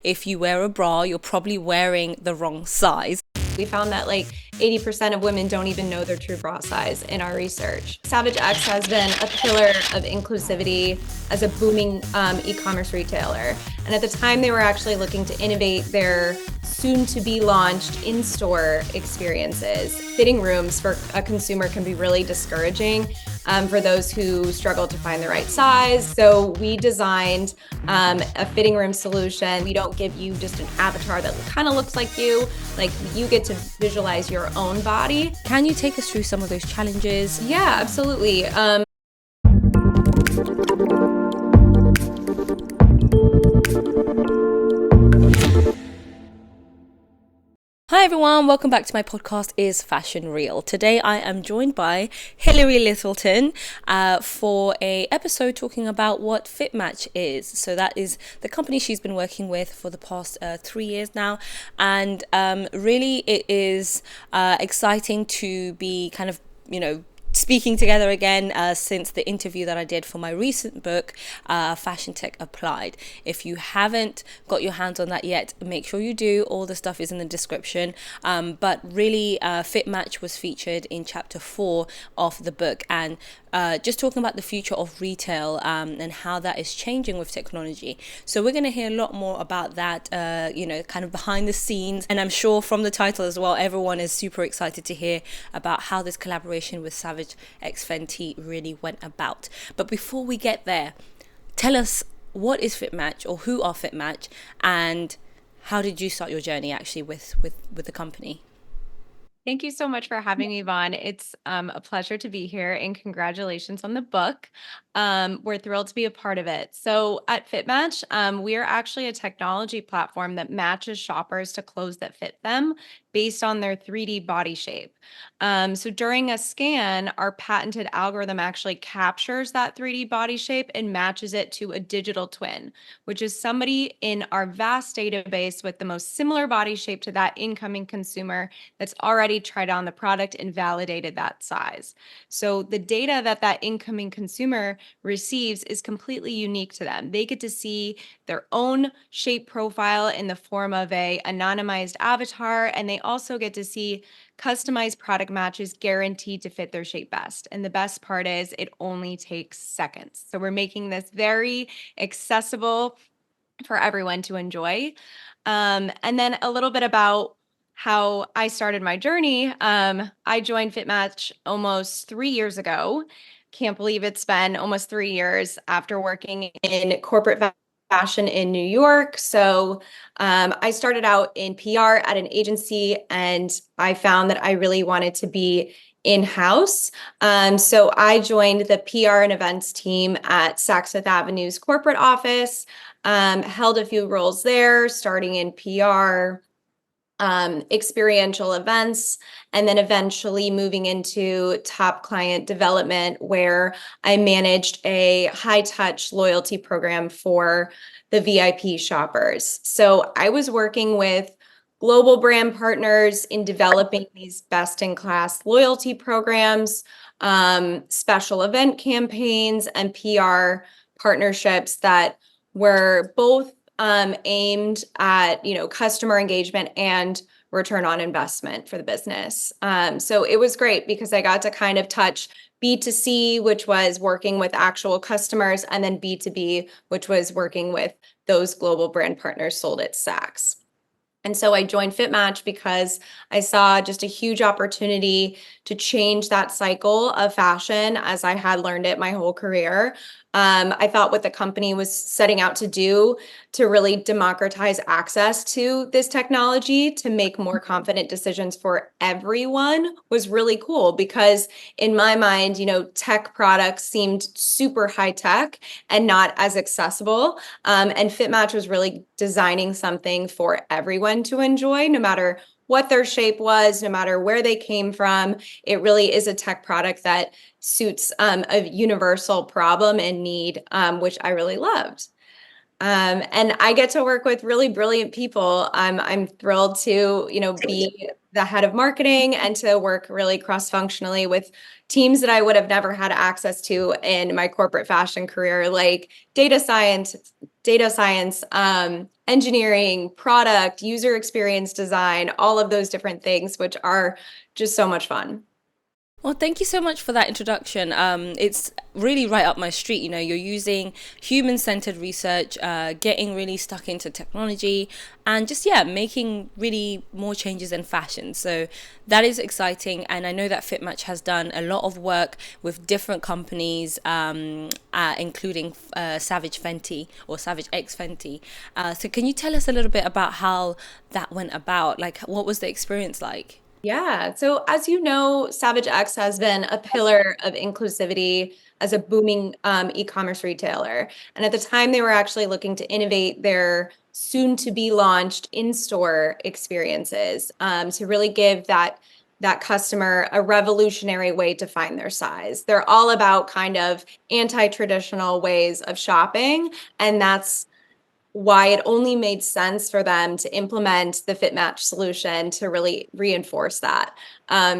if you wear a bra, you're probably wearing the wrong size. We found that like 80% of women don't even know their true bra size in our research. Savage X has been a pillar of inclusivity as a booming e-commerce retailer. And at the time, they were actually looking to innovate their soon-to-be launched in-store experiences. Fitting rooms for a consumer can be really discouraging for those who struggle to find the right size. So we designed a fitting room solution. We don't give you just an avatar that kind of looks like you get to visualize your own body. Can you take us through some of those challenges? Yeah, absolutely. Hi everyone, welcome back to my podcast Is Fashion Real? Today I am joined by Hillary Littleton for a episode talking about what FitMatch is. So that is the company she's been working with for the past 3 years now, and really it is exciting to be kind of, speaking together again since the interview that I did for my recent book, Fashion Tech Applied. If you haven't got your hands on that yet, make sure you do. All the stuff is in the description. But really, FitMatch was featured in chapter 4 of the book, and just talking about the future of retail and how that is changing with technology. So we're going to hear a lot more about that, kind of behind the scenes. And I'm sure from the title as well, everyone is super excited to hear about how this collaboration with Savage X Fenty really went about. But before we get there, tell us, what is FitMatch, or who are FitMatch, and how did you start your journey actually with the company? Thank you so much for having me, Vaughn. It's a pleasure to be here, and congratulations on the book. We're thrilled to be a part of it. So at FitMatch, we are actually a technology platform that matches shoppers to clothes that fit them based on their 3D body shape. So during a scan, our patented algorithm actually captures that 3D body shape and matches it to a digital twin, which is somebody in our vast database with the most similar body shape to that incoming consumer that's already tried on the product and validated that size. So the data that that incoming consumer receives is completely unique to them. They get to see their own shape profile in the form of a anonymized avatar, and they also get to see customized product matches guaranteed to fit their shape best. And the best part is it only takes seconds. So we're making this very accessible for everyone to enjoy. And then a little bit about how I started my journey. I joined FitMatch almost 3 years ago. Can't believe it's been almost 3 years after working in corporate fashion in New York. So I started out in PR at an agency, and I found that I really wanted to be in-house. So I joined the PR and events team at Saks Fifth Avenue's corporate office, held a few roles there, starting in PR, experiential events, and then eventually moving into top client development, where I managed a high-touch loyalty program for the VIP shoppers. So I was working with global brand partners in developing these best-in-class loyalty programs, special event campaigns, and PR partnerships that were both aimed at customer engagement and return on investment for the business. So it was great because I got to kind of touch B2C, which was working with actual customers, and then B2B, which was working with those global brand partners sold at Saks. And so I joined FitMatch because I saw just a huge opportunity to change that cycle of fashion as I had learned it my whole career. I thought what the company was setting out to do to really democratize access to this technology to make more confident decisions for everyone was really cool, because in my mind, tech products seemed super high tech and not as accessible. And FitMatch was really designing something for everyone to enjoy, no matter what their shape was, no matter where they came from. It really is a tech product that suits a universal problem and need, which I really loved. And I get to work with really brilliant people. I'm thrilled to, be the head of marketing and to work really cross-functionally with teams that I would have never had access to in my corporate fashion career, like data science, engineering, product, user experience design, all of those different things, which are just so much fun. Well, thank you so much for that introduction. It's really right up my street. You know, you're using human-centered research, getting really stuck into technology, and just, yeah, making really more changes in fashion. So that is exciting. And I know that FitMatch has done a lot of work with different companies, including Savage Fenty or Savage X Fenty. So can you tell us a little bit about how that went about? Like, what was the experience like? Yeah. So as you know, Savage X has been a pillar of inclusivity as a booming e-commerce retailer. And at the time, they were actually looking to innovate their soon to be launched in-store experiences to really give that customer a revolutionary way to find their size. They're all about kind of anti-traditional ways of shopping, and that's why it only made sense for them to implement the FitMatch solution to really reinforce that.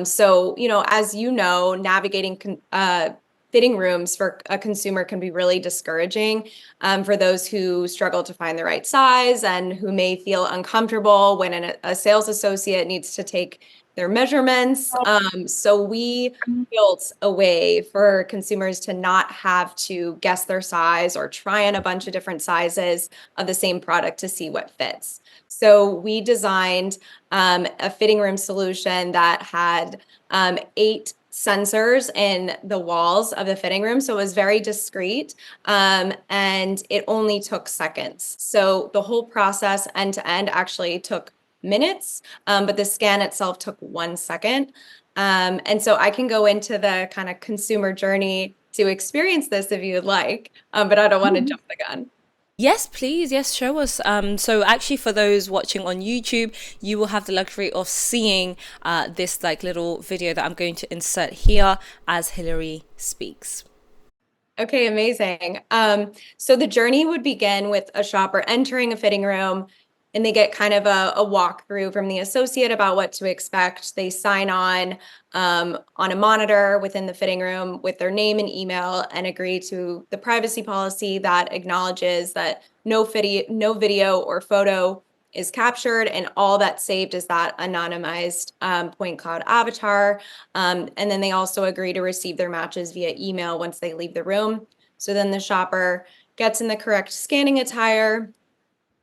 So, as you know, navigating fitting rooms for a consumer can be really discouraging for those who struggle to find the right size and who may feel uncomfortable when a sales associate needs to take their measurements. So we built a way for consumers to not have to guess their size or try on a bunch of different sizes of the same product to see what fits. So we designed a fitting room solution that had 8 sensors in the walls of the fitting room. So it was very discreet and it only took seconds. So the whole process end to end actually took minutes, but the scan itself took 1 second. And so I can go into the kind of consumer journey to experience this if you would like, but I don't want to jump the gun. Yes, please. Yes, show us. So actually, for those watching on YouTube, you will have the luxury of seeing this like little video that I'm going to insert here as Hillary speaks. Okay, amazing. So the journey would begin with a shopper entering a fitting room, and they get kind of a walkthrough from the associate about what to expect. They sign on a monitor within the fitting room with their name and email and agree to the privacy policy that acknowledges that no video or photo is captured, and all that's saved is that anonymized point cloud avatar. And then they also agree to receive their matches via email once they leave the room. So then the shopper gets in the correct scanning attire,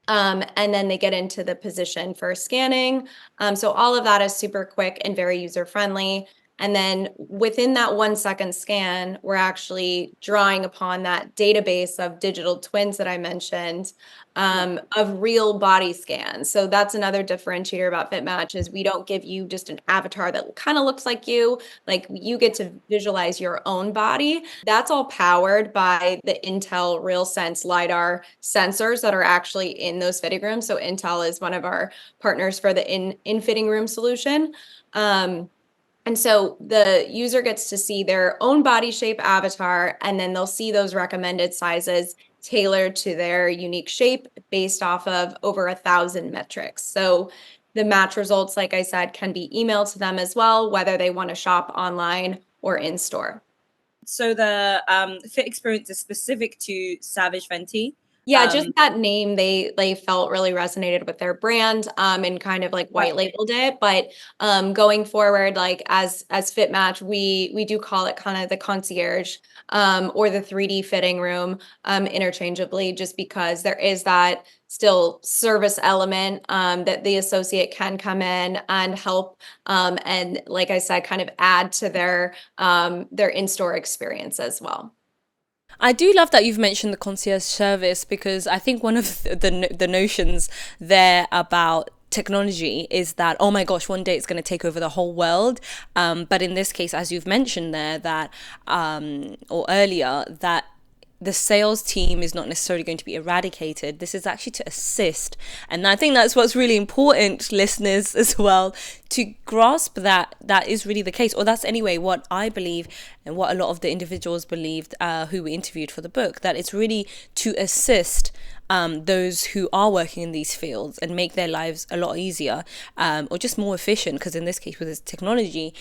and then they get into the position for scanning. So all of that is super quick and very user-friendly. And then within that 1 second scan, we're actually drawing upon that database of digital twins that I mentioned, of real body scans. So that's another differentiator about FitMatch is we don't give you just an avatar that kind of looks like you. Like, you get to visualize your own body. That's all powered by the Intel RealSense LiDAR sensors that are actually in those fitting rooms. So Intel is one of our partners for the in fitting room solution. And so the user gets to see their own body shape avatar, and then they'll see those recommended sizes tailored to their unique shape based off of over 1,000 metrics. So the match results, like I said, can be emailed to them as well, whether they want to shop online or in store. So the Fit Experience is specific to Savage Fenty. Yeah, just that name, they felt really resonated with their brand, and kind of like white labeled it. But going forward, like as FitMatch, we do call it kind of the concierge, or the 3D fitting room, interchangeably, just because there is that still service element that the associate can come in and help, and like I said, kind of add to their in-store experience as well. I do love that you've mentioned the concierge service, because I think one of the notions there about technology is that, oh my gosh, one day it's going to take over the whole world. But in this case, as you've mentioned there, that or earlier, that the sales team is not necessarily going to be eradicated. This is actually to assist. And I think that's what's really important, listeners, as well, to grasp that that is really the case. Or that's anyway what I believe, and what a lot of the individuals believed who we interviewed for the book, that it's really to assist those who are working in these fields and make their lives a lot easier, or just more efficient. Because in this case, with this technology,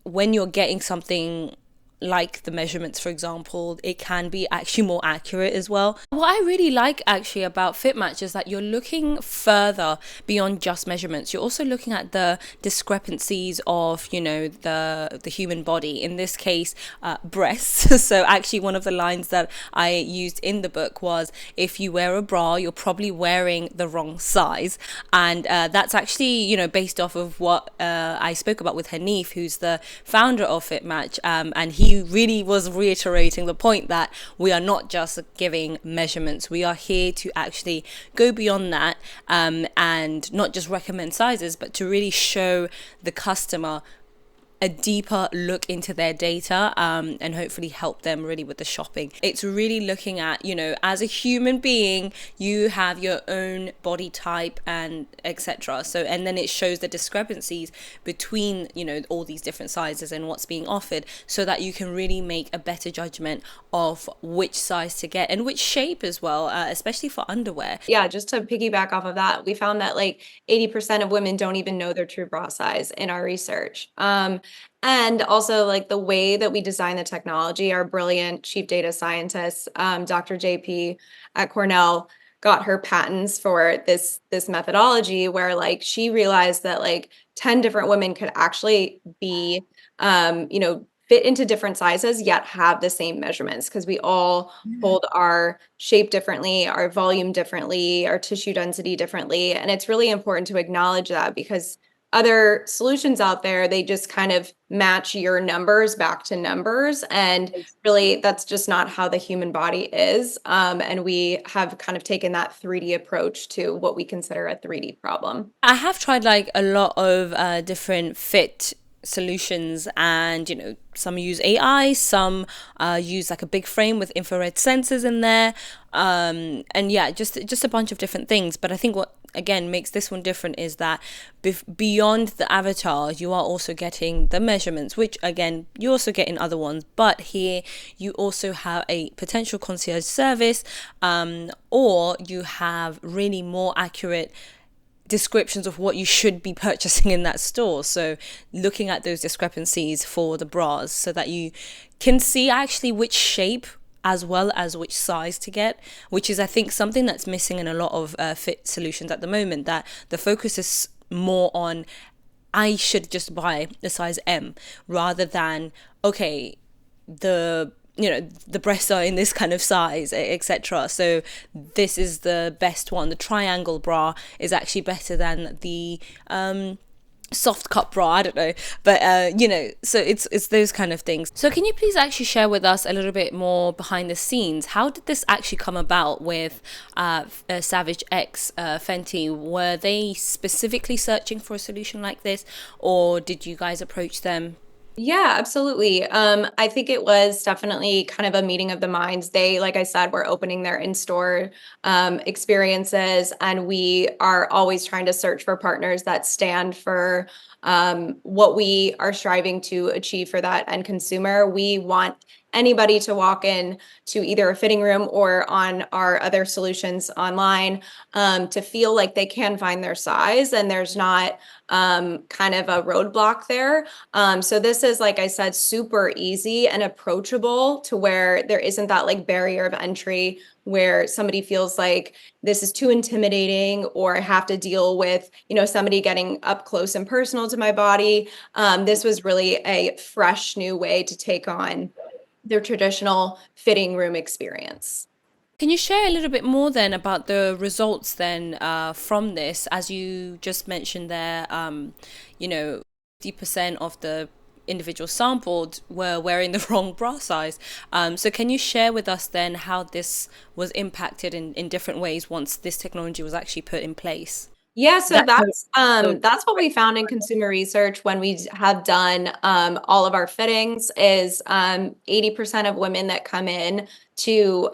when you're getting something like the measurements, for example, it can be actually more accurate as well. What I really like actually about FitMatch is that you're looking further beyond just measurements. You're also looking at the discrepancies of, the human body, in this case, breasts. So actually one of the lines that I used in the book was, if you wear a bra, you're probably wearing the wrong size. And that's actually, based off of what I spoke about with Hanif, who's the founder of FitMatch, and he really was reiterating the point that we are not just giving measurements. We are here to actually go beyond that, and not just recommend sizes, but to really show the customer a deeper look into their data, and hopefully help them really with the shopping. It's really looking at, as a human being, you have your own body type and etc. So, and then it shows the discrepancies between, all these different sizes and what's being offered, so that you can really make a better judgment of which size to get and which shape as well, especially for underwear. Yeah, just to piggyback off of that, we found that like 80% of women don't even know their true bra size in our research. And also like the way that we design the technology, our brilliant chief data scientist, Dr. J.P. at Cornell, got her patents for this methodology, where like she realized that like 10 different women could actually be fit into different sizes yet have the same measurements, because we all hold our shape differently, our volume differently, our tissue density differently. And it's really important to acknowledge that, because other solutions out there, they just kind of match your numbers back to numbers. And really, that's just not how the human body is. And we have kind of taken that 3D approach to what we consider a 3D problem. I have tried like a lot of different fit solutions, and some use AI, some use like a big frame with infrared sensors in there, and yeah, just a bunch of different things. But I think what again makes this one different is that beyond the avatar, you are also getting the measurements, which again you also get in other ones, but here you also have a potential concierge service, or you have really more accurate descriptions of what you should be purchasing in that store. So looking at those discrepancies for the bras, so that you can see actually which shape as well as which size to get, which is I think something that's missing in a lot of fit solutions at the moment, that the focus is more on, I should just buy a size M, rather than, okay, the breasts are in this kind of size, etc. So this is the best one. The triangle bra is actually better than the soft cut bra, I don't know, but so it's those kind of things. So can you please actually share with us a little bit more behind the scenes? How did this actually come about with Savage X Fenty? Were they specifically searching for a solution like this, or did you guys approach them? Yeah, absolutely. I think it was definitely kind of a meeting of the minds. They, like I said, were opening their in-store experiences, and we are always trying to search for partners that stand for what we are striving to achieve for that end consumer. We want anybody to walk in to either a fitting room or on our other solutions online, to feel like they can find their size and there's not kind of a roadblock there. So this is, like I said, super easy and approachable, to where there isn't that like barrier of entry where somebody feels like this is too intimidating, or I have to deal with, somebody getting up close and personal to my body. This was really a fresh new way to take on their traditional fitting room experience. Can you share a little bit more then about the results then from this? As you just mentioned there, 50% of the individuals sampled were wearing the wrong bra size. So can you share with us then how this was impacted in different ways once this technology was actually put in place? Yeah, so that's what we found in consumer research when we have done all of our fittings, is 80% of women that come in to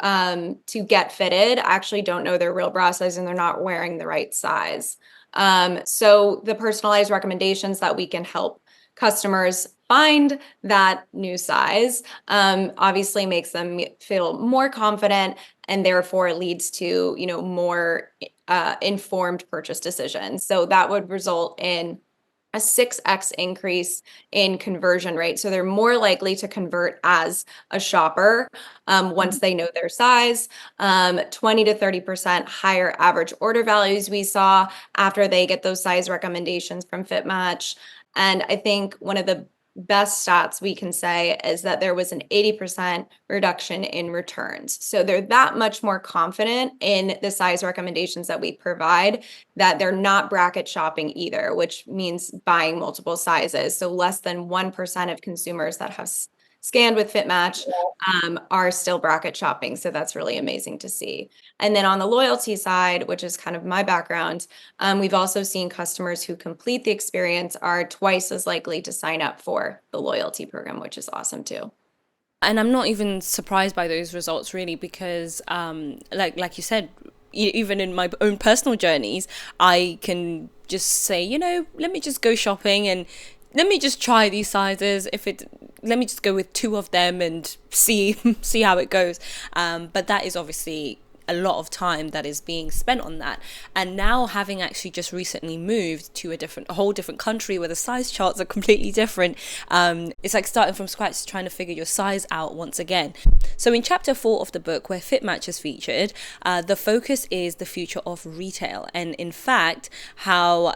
get fitted actually don't know their real bra size, and they're not wearing the right size. So the personalized recommendations that we can help customers find that new size obviously makes them feel more confident, and therefore leads to more informed purchase decisions. So that would result in a 6x increase in conversion rate. So they're more likely to convert as a shopper once they know their size. 20 to 30% higher average order values we saw after they get those size recommendations from FitMatch. And I think one of the best stats we can say is that there was an 80% reduction in returns. So they're that much more confident in the size recommendations that we provide, that they're not bracket shopping either, which means buying multiple sizes. So less than 1% of consumers that have scanned with FitMatch are still bracket shopping. So that's really amazing to see. And then on the loyalty side, which is kind of my background, we've also seen customers who complete the experience are twice as likely to sign up for the loyalty program, which is awesome too. And I'm not even surprised by those results really, because like you said, even in my own personal journeys, I can just say, let me just go shopping and let me just try these sizes. Let me just go with 2 of them and see how it goes. But that is obviously a lot of time that is being spent on that. And now, having actually just recently moved to a whole different country where the size charts are completely different, it's like starting from scratch, trying to figure your size out once again. So in chapter 4 of the book, where FitMatch is featured, the focus is the future of retail, and in fact how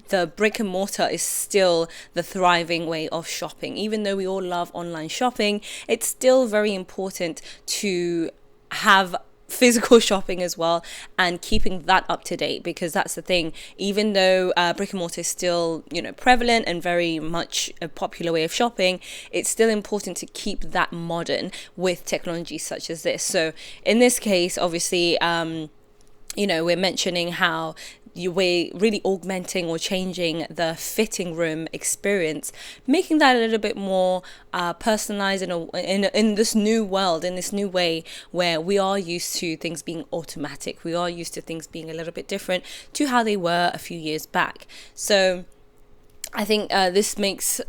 the brick and mortar is still the thriving way of shopping. Even though we all love online shopping, it's still very important to have physical shopping as well, and keeping that up to date, because that's the thing. Even though brick and mortar is still prevalent and very much a popular way of shopping, it's still important to keep that modern with technology such as this. So in this case, obviously, we're mentioning how we're really augmenting or changing the fitting room experience, making that a little bit more personalized in this new world, in this new way where we are used to things being automatic. We are used to things being a little bit different to how they were a few years back. So I think this makes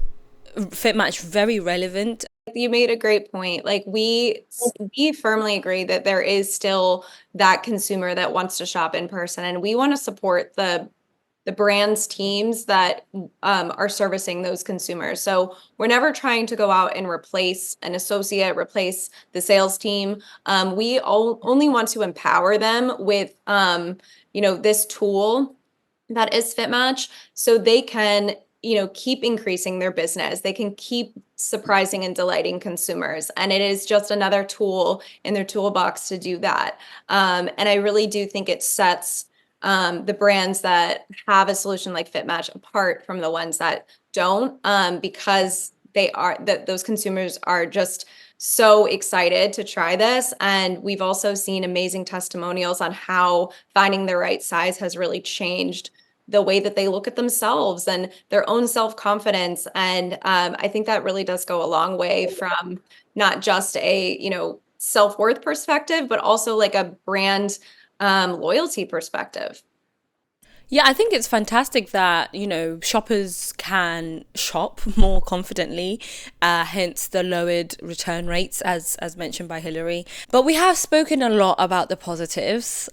FitMatch very relevant. You made a great point. Like we firmly agree that there is still that consumer that wants to shop in person, and we want to support the brands teams that are servicing those consumers. So we're never trying to go out and replace an associate, replace the sales team. We only want to empower them with this tool that is FitMatch, so they can keep increasing their business. They can keep surprising and delighting consumers. And it is just another tool in their toolbox to do that. And I really do think it sets the brands that have a solution like FitMatch apart from the ones that don't, because those consumers are just so excited to try this. And we've also seen amazing testimonials on how finding the right size has really changed the way that they look at themselves and their own self-confidence. And I think that really does go a long way from not just a, self-worth perspective, but also like a brand loyalty perspective. Yeah, I think it's fantastic that, shoppers can shop more confidently, hence the lowered return rates, as mentioned by Hillary. But we have spoken a lot about the positives,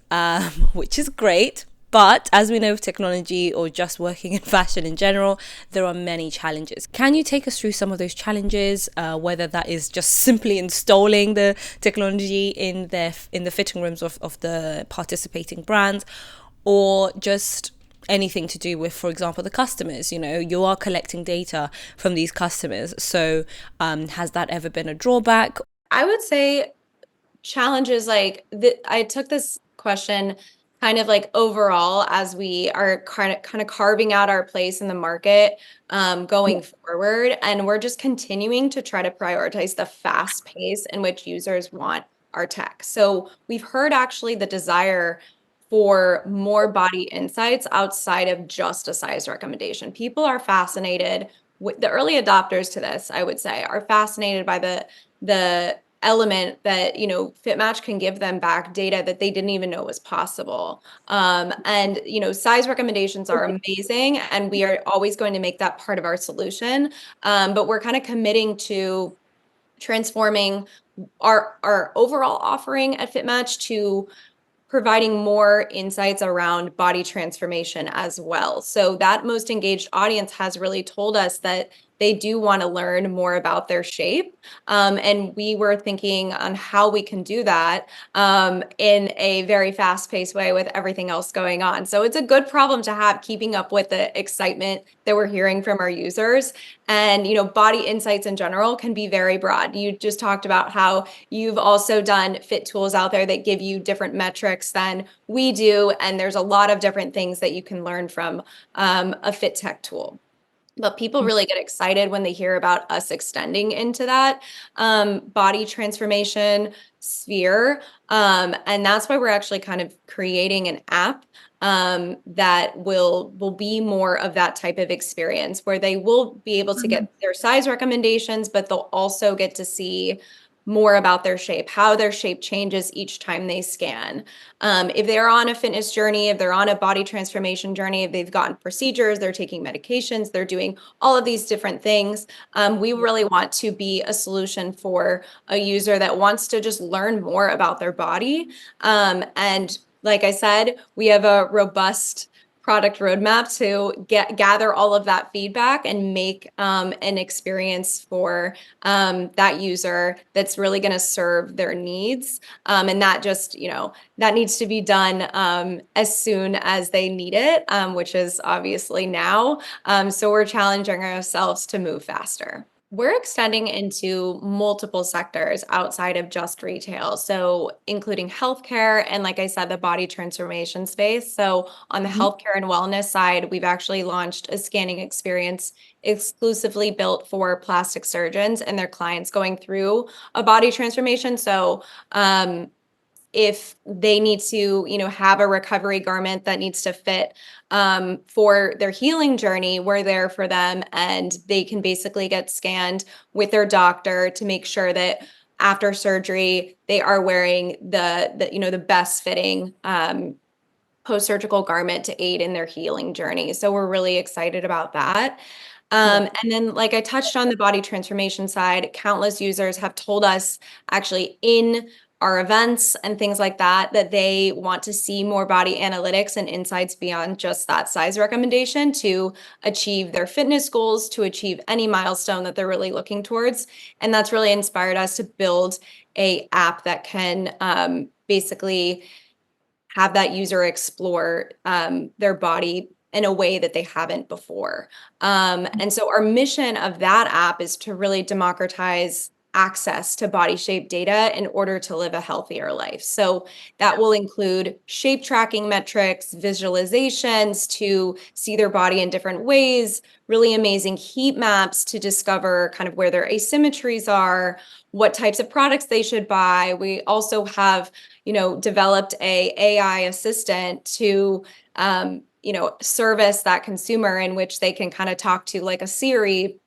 which is great. But as we know, with technology or just working in fashion in general, there are many challenges. Can you take us through some of those challenges, whether that is just simply installing the technology in the fitting rooms of the participating brands, or just anything to do with, for example, the customers? You are collecting data from these customers. So has that ever been a drawback? I would say challenges like I took this question kind of like overall as we are kind of carving out our place in the market going forward. And we're just continuing to try to prioritize the fast pace in which users want our tech. So we've heard actually the desire for more body insights outside of just a size recommendation. People are fascinated with the early adopters to this, I would say, are fascinated by the element that FitMatch can give them back data that they didn't even know was possible. And size recommendations are amazing, and we are always going to make that part of our solution. But we're kind of committing to transforming our overall offering at FitMatch to providing more insights around body transformation as well. So that most engaged audience has really told us that they do want to learn more about their shape. And we were thinking on how we can do that in a very fast-paced way with everything else going on. So it's a good problem to have, keeping up with the excitement that we're hearing from our users. And, body insights in general can be very broad. You just talked about how you've also done fit tools out there that give you different metrics than we do. And there's a lot of different things that you can learn from a fit tech tool. But people really get excited when they hear about us extending into that body transformation sphere. And that's why we're actually kind of creating an app that will be more of that type of experience, where they will be able to get their size recommendations, but they'll also get to see more about their shape, how their shape changes each time they scan. If they're on a fitness journey, if they're on a body transformation journey, if they've gotten procedures, they're taking medications, they're doing all of these different things, we really want to be a solution for a user that wants to just learn more about their body. And like I said, we have a robust product roadmap to gather all of that feedback and make an experience for that user that's really going to serve their needs. And that just, that needs to be done as soon as they need it, which is obviously now. So we're challenging ourselves to move faster. We're extending into multiple sectors outside of just retail, so including healthcare and, like I said, the body transformation space. So on the healthcare and wellness side, we've actually launched a scanning experience exclusively built for plastic surgeons and their clients going through a body transformation. So if they need to, have a recovery garment that needs to fit for their healing journey, we're there for them, and they can basically get scanned with their doctor to make sure that after surgery they are wearing the best fitting post-surgical garment to aid in their healing journey. So we're really excited about that. And then, like I touched on the body transformation side, countless users have told us actually in our events and things like that, that they want to see more body analytics and insights beyond just that size recommendation to achieve their fitness goals, to achieve any milestone that they're really looking towards. And that's really inspired us to build a app that can basically have that user explore their body in a way that they haven't before. And so our mission of that app is to really democratize access to body shape data in order to live a healthier life. So that will include shape tracking metrics, visualizations to see their body in different ways, really amazing heat maps to discover kind of where their asymmetries are, what types of products they should buy. We also have, developed a AI assistant to service that consumer, in which they can kind of talk to like a Siri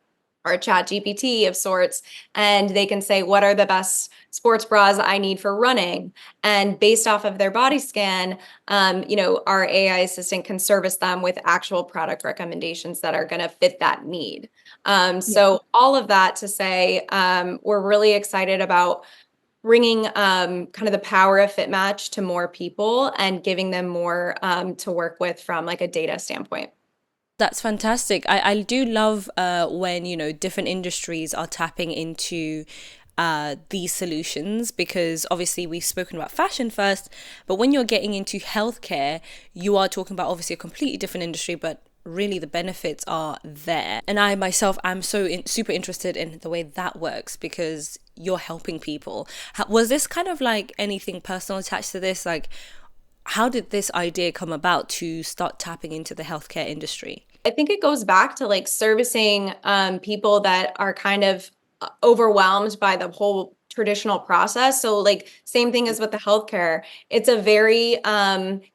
or a chat GPT of sorts, and they can say, what are the best sports bras I need for running? And based off of their body scan, our AI assistant can service them with actual product recommendations that are going to fit that need. So all of that to say, we're really excited about bringing kind of the power of FitMatch to more people and giving them more to work with from like a data standpoint. That's fantastic. I do love when, different industries are tapping into these solutions, because obviously we've spoken about fashion first, but when you're getting into healthcare, you are talking about obviously a completely different industry, but really the benefits are there. And I myself am super interested in the way that works, because you're helping people. Was this kind of like anything personal attached to this? Like, how did this idea come about to start tapping into the healthcare industry? I think it goes back to like servicing people that are kind of overwhelmed by the whole traditional process. So like same thing as with the healthcare, it's a very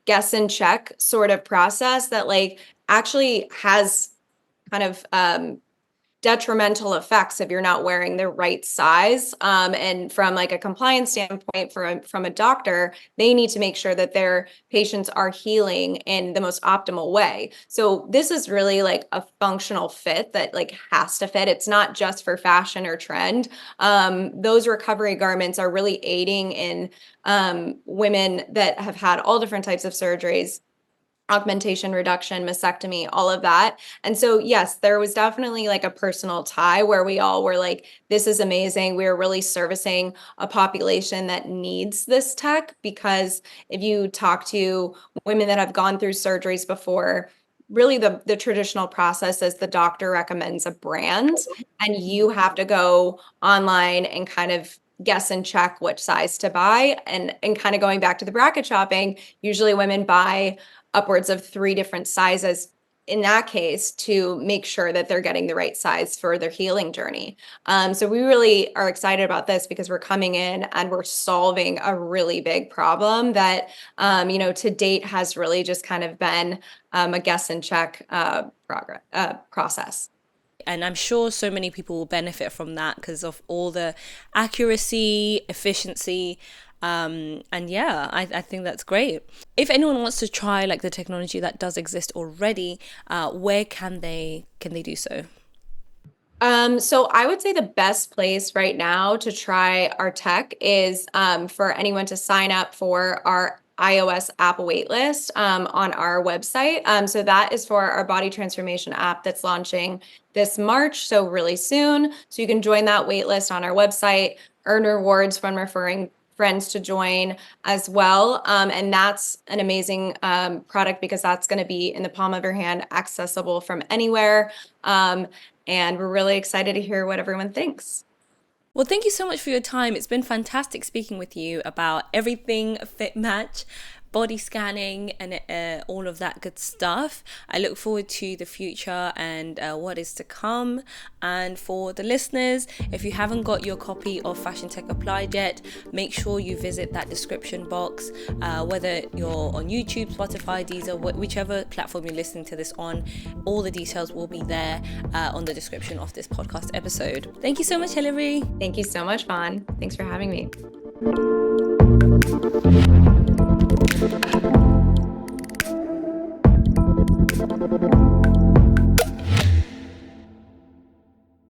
guess and check sort of process that like actually has kind of detrimental effects if you're not wearing the right size. And from like a compliance standpoint, from a doctor, they need to make sure that their patients are healing in the most optimal way. So this is really like a functional fit that like has to fit. It's not just for fashion or trend. Those recovery garments are really aiding in women that have had all different types of surgeries, augmentation, reduction, mastectomy, all of that. And so, yes, there was definitely like a personal tie where we all were like, this is amazing. We're really servicing a population that needs this tech, because if you talk to women that have gone through surgeries before, really the traditional process is the doctor recommends a brand and you have to go online and kind of guess and check which size to buy. And kind of going back to the bracket shopping, usually women buy upwards of 3 different sizes in that case to make sure that they're getting the right size for their healing journey. So we really are excited about this because we're coming in and we're solving a really big problem that, to date has really just kind of been a guess and check process. And I'm sure so many people will benefit from that because of all the accuracy, efficiency. And yeah, I think that's great. If anyone wants to try like the technology that does exist already, where can they do so? So I would say the best place right now to try our tech is for anyone to sign up for our iOS app waitlist on our website. So that is for our body transformation app that's launching this March, so really soon. So you can join that waitlist on our website, earn rewards from referring friends to join as well. And that's an amazing product because that's going to be in the palm of your hand, accessible from anywhere. And we're really excited to hear what everyone thinks. Well, thank you so much for your time. It's been fantastic speaking with you about everything Fit Match, body scanning, and all of that good stuff. I look forward to the future and what is to come. And for the listeners, if you haven't got your copy of Fashion Tech Applied yet, make sure you visit that description box, whether you're on YouTube, Spotify, Deezer, whichever platform you're listening to this on. All the details will be there on the description of this podcast episode. Thank you so much, Hillary. Thank you so much, Vaughn. Thanks for having me. Thank you.